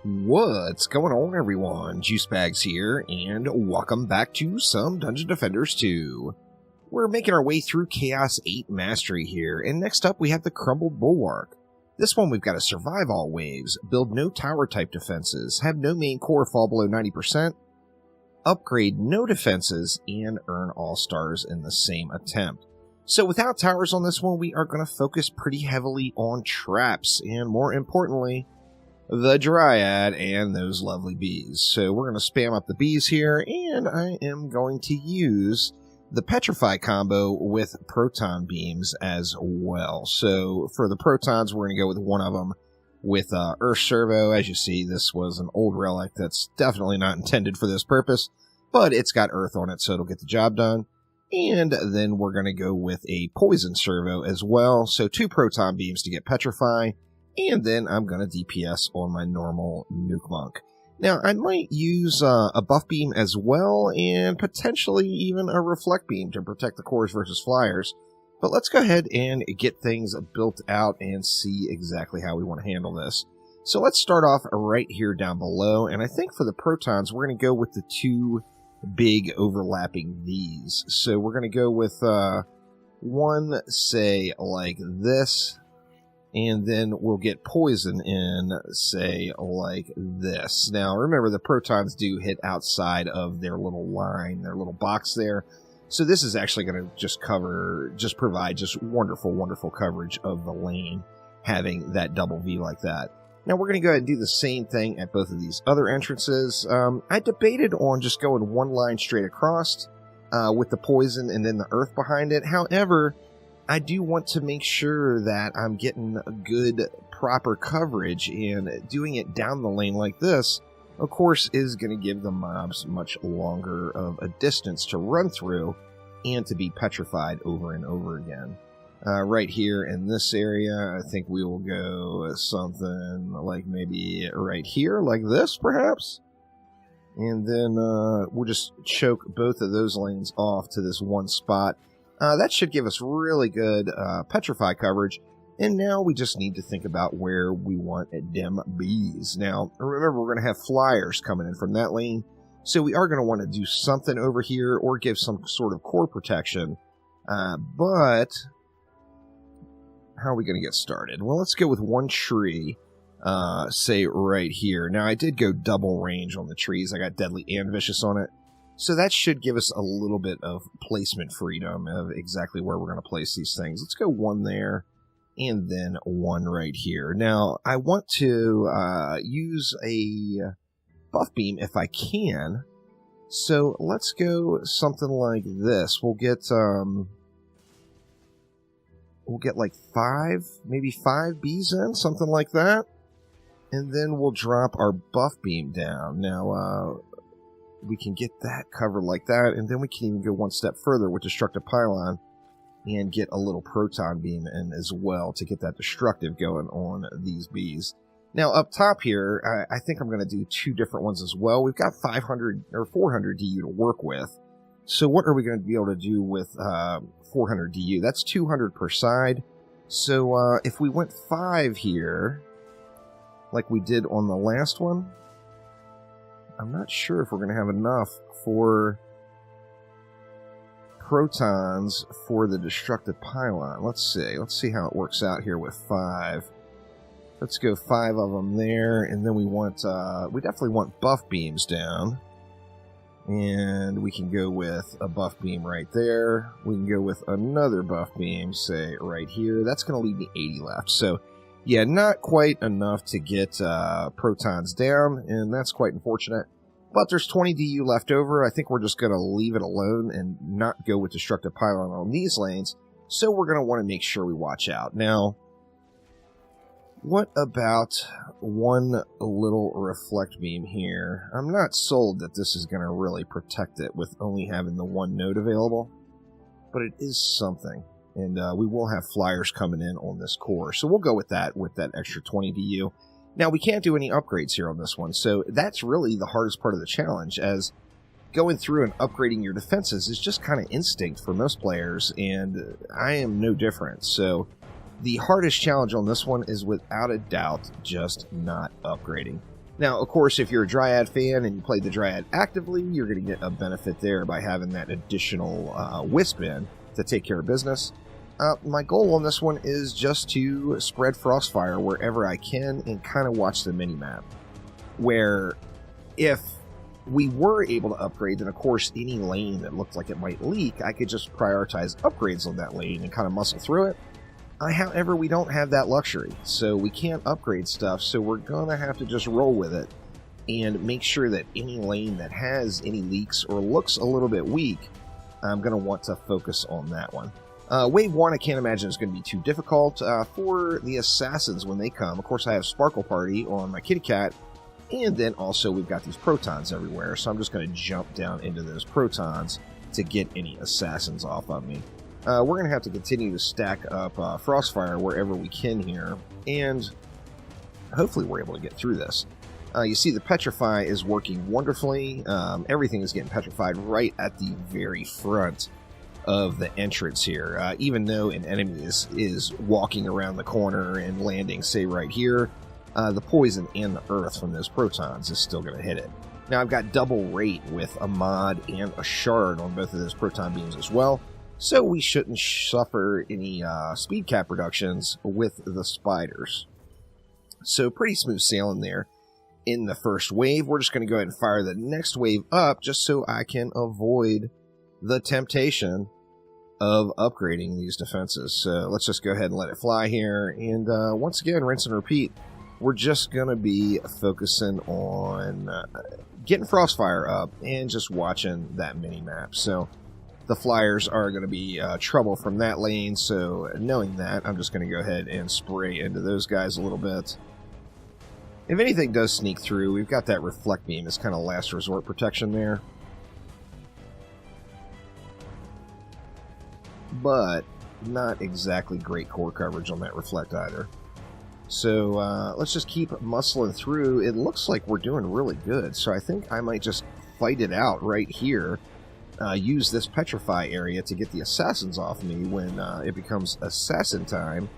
What's going on, everyone? Juicebags here, and welcome back to some Dungeon Defenders 2. We're making our way through Chaos 8 Mastery here, and next up we have the Crumbled Bulwark. This one we've got to survive all waves, build no tower-type defenses, have no main core fall below 90%, upgrade no defenses, and earn all stars in the same attempt. So without towers on this one, we are going to focus pretty heavily on traps, and more importantly, the Dryad and those lovely bees. So we're going to spam up the bees here, and I am going to use the Petrify combo with proton beams as well. So for the protons, we're going to go with one of them with Earth Servo. As you see, this was an old relic that's definitely not intended for this purpose, but it's got Earth on it, so it'll get the job done. And then we're going to go with a Poison Servo as well. So 2 proton beams to get Petrify. And then I'm going to DPS on my normal Nuke Monk. Now, I might use a Buff Beam as well, and potentially even a Reflect Beam to protect the cores versus flyers. But let's go ahead and get things built out and see exactly how we want to handle this. So let's start off right here down below, and I think for the protons, we're going to go with the 2 big overlapping Vs. So we're going to go with one, say, like this. And then we'll get poison in, say, like this. Now, remember, the protons do hit outside of their little line, their little box there. So this is actually going to provide wonderful, wonderful coverage of the lane, having that double V like that. Now, we're going to go ahead and do the same thing at both of these other entrances. I debated on just going one line straight across with the poison and then the earth behind it. However, I do want to make sure that I'm getting a good, proper coverage, and doing it down the lane like this, of course, is going to give the mobs much longer of a distance to run through and to be petrified over and over again. Right here in this area, I think we will go something like maybe right here, like this, perhaps? And then we'll just choke both of those lanes off to this one spot. That should give us really good Petrify coverage, and now we just need to think about where we want them bees. Now, remember, we're going to have flyers coming in from that lane, so we are going to want to do something over here or give some sort of core protection, but how are we going to get started? Well, let's go with one tree, say right here. Now, I did go double range on the trees. I got Deadly and Vicious on it. So that should give us a little bit of placement freedom of exactly where we're going to place these things. Let's go one there, and then one right here. Now, I want to use a Buff Beam if I can. So let's go something like this. We'll get like 5, maybe 5 bees in, something like that. And then we'll drop our Buff Beam down. Now, we can get that covered like that, and then we can even go one step further with Destructive Pylon and get a little Proton Beam in as well to get that destructive going on these bees. Now, up top here, I think I'm going to do 2 different ones as well. We've got 500 or 400 DU to work with. So what are we going to be able to do with 400 DU? That's 200 per side. So if we went 5 here, like we did on the last one, I'm not sure if we're going to have enough for protons for the Destructive Pylon. Let's see how it works out here with 5. Let's go 5 of them there, and then we definitely want Buff Beams down. And we can go with a Buff Beam right there. We can go with another Buff Beam, say, right here. That's going to leave me 80 left. So, yeah, not quite enough to get protons down, and that's quite unfortunate. But there's 20 DU left over. I think we're just going to leave it alone and not go with Destructive Pylon on these lanes. So we're going to want to make sure we watch out. Now, what about one little Reflect Beam here? I'm not sold that this is going to really protect it with only having the 1 node available, but it is something. And we will have flyers coming in on this core. So we'll go with that extra 20 DU. Now, we can't do any upgrades here on this one, so that's really the hardest part of the challenge, as going through and upgrading your defenses is just kind of instinct for most players, and I am no different. So the hardest challenge on this one is without a doubt just not upgrading. Now, of course, if you're a Dryad fan and you play the Dryad actively, you're going to get a benefit there by having that additional Wisp in to take care of business. My goal on this one is just to spread Frostfire wherever I can and kind of watch the mini-map. Where if we were able to upgrade, then of course any lane that looked like it might leak, I could just prioritize upgrades on that lane and kind of muscle through it. However, we don't have that luxury, so we can't upgrade stuff, so we're going to have to just roll with it and make sure that any lane that has any leaks or looks a little bit weak, I'm going to want to focus on that one. Wave 1, I can't imagine is going to be too difficult. For the Assassins when they come, of course I have Sparkle Party on my kitty cat, and then also we've got these Protons everywhere, so I'm just going to jump down into those Protons to get any Assassins off of me. We're going to have to continue to stack up Frostfire wherever we can here, and hopefully we're able to get through this. You see the Petrify is working wonderfully. Everything is getting petrified right at the very front of the entrance here. Even though an enemy is walking around the corner and landing, say, right here, the poison and the earth from those Protons is still going to hit it. Now, I've got double rate with a mod and a shard on both of those Proton beams as well, so we shouldn't suffer any speed cap reductions with the spiders. So pretty smooth sailing there in the first wave. We're just going to go ahead and fire the next wave up just so I can avoid the temptation of upgrading these defenses. So let's just go ahead and let it fly here. And once again, rinse and repeat. We're just going to be focusing on getting Frostfire up and just watching that mini-map. So the Flyers are going to be trouble from that lane, so knowing that, I'm just going to go ahead and spray into those guys a little bit. If anything does sneak through, we've got that Reflect Beam as kind of last resort protection there. But not exactly great core coverage on that Reflect either. So let's just keep muscling through. It looks like we're doing really good, so I think I might just fight it out right here. Use this Petrify area to get the Assassins off me when it becomes Assassin time.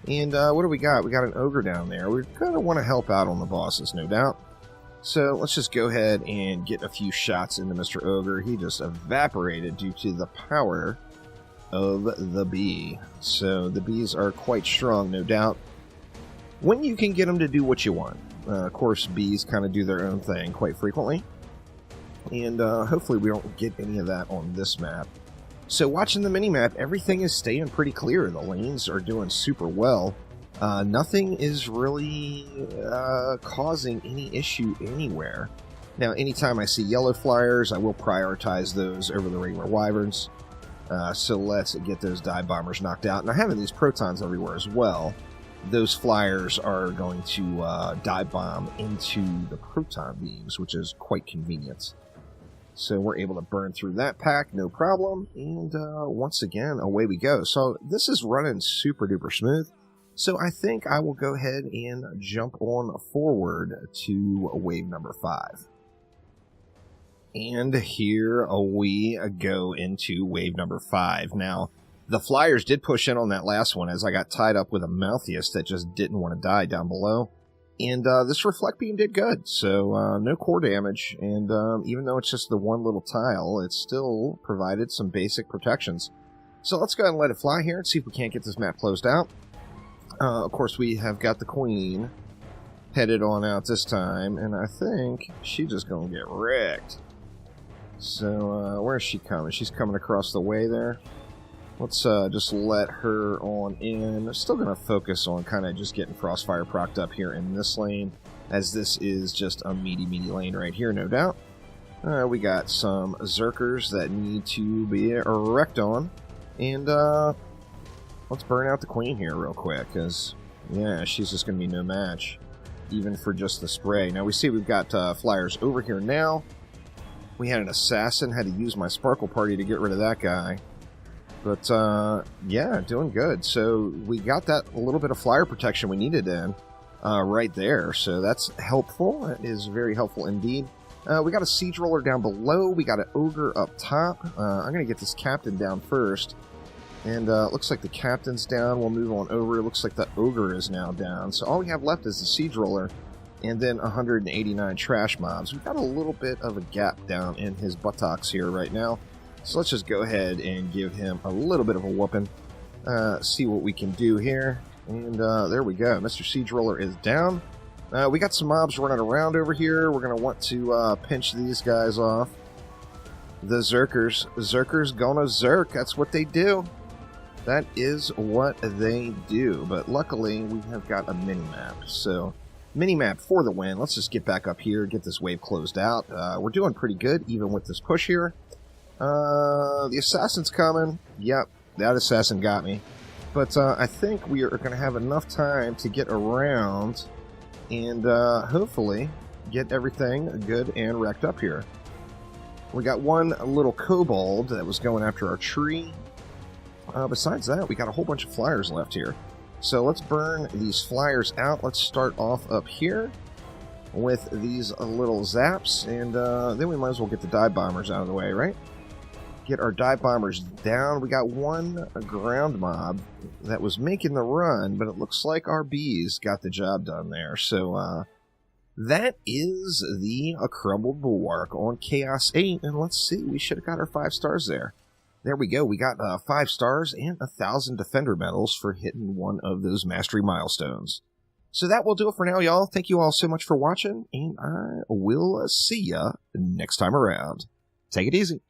And what do we got? We got an Ogre down there. We're going to want to help out on the bosses, no doubt. So let's just go ahead and get a few shots into Mr. Ogre. He just evaporated due to the power of the bee. So the bees are quite strong, no doubt, when you can get them to do what you want. Of course, bees kind of do their own thing quite frequently. And hopefully we don't get any of that on this map. So watching the mini-map, everything is staying pretty clear. The lanes are doing super well. Nothing is really causing any issue anywhere. Now, anytime I see yellow Flyers, I will prioritize those over the regular Wyverns. So let's get those Dive Bombers knocked out. Now, having these Protons everywhere as well, those Flyers are going to dive bomb into the Proton beams, which is quite convenient. So we're able to burn through that pack, no problem. And once again, away we go. So this is running super duper smooth. So I think I will go ahead and jump on forward to wave number 5. And here we go into wave number 5. Now, the Flyers did push in on that last one as I got tied up with a Malthius that just didn't want to die down below. And this Reflect Beam did good, so no core damage, and even though it's just the one little tile, it still provided some basic protections. So let's go ahead and let it fly here and see if we can't get this map closed out. Of course, we have got the Queen headed on out this time, and I think she's just going to get wrecked. So where is she coming? She's coming across the way there. Let's just let her on in. I'm still going to focus on kind of just getting Frostfire procced up here in this lane, as this is just a meaty lane right here, no doubt. We got some Zerkers that need to be wrecked on. And let's burn out the Queen here real quick, because, yeah, she's just going to be no match, even for just the spray. Now, we see we've got Flyers over here now. We had an Assassin, had to use my Sparkle Party to get rid of that guy. But, yeah, doing good. So we got that little bit of Flyer protection we needed in right there. So that's helpful. That is very helpful indeed. We got a Siege Roller down below. We got an Ogre up top. I'm going to get this Captain down first. And it looks like the Captain's down. We'll move on over. It looks like the Ogre is now down. So all we have left is the Siege Roller. and then 189 trash mobs. We've got a little bit of a gap down in his buttocks here right now. So let's just go ahead and give him a little bit of a whooping. See what we can do here. And there we go. Mr. Siege Roller is down. We got some mobs running around over here. We're going to want to pinch these guys off. The Zerkers. Zerkers gonna Zerk. That's what they do. That is what they do. But luckily, we have got a mini-map. So, mini-map for the win. Let's just get back up here, get this wave closed out. We're doing pretty good, even with this push here. The assassin's coming. Yep, that assassin got me. But I think we are going to have enough time to get around and hopefully get everything good and wrecked up here. We got one little kobold that was going after our tree. Besides that, we got a whole bunch of flyers left here. So let's burn these flyers out. Let's start off up here with these little zaps, and then we might as well get the dive bombers out of the way, right? Get our dive bombers down. We got one ground mob that was making the run, but it looks like our bees got the job done there. So that is the Crumbled Bulwark on Chaos 8, and let's see, we should have got our 5 stars there. There we go. We got 5 stars and 1,000 Defender medals for hitting one of those mastery milestones. So that will do it for now, y'all. Thank you all so much for watching, and I will see ya next time around. Take it easy.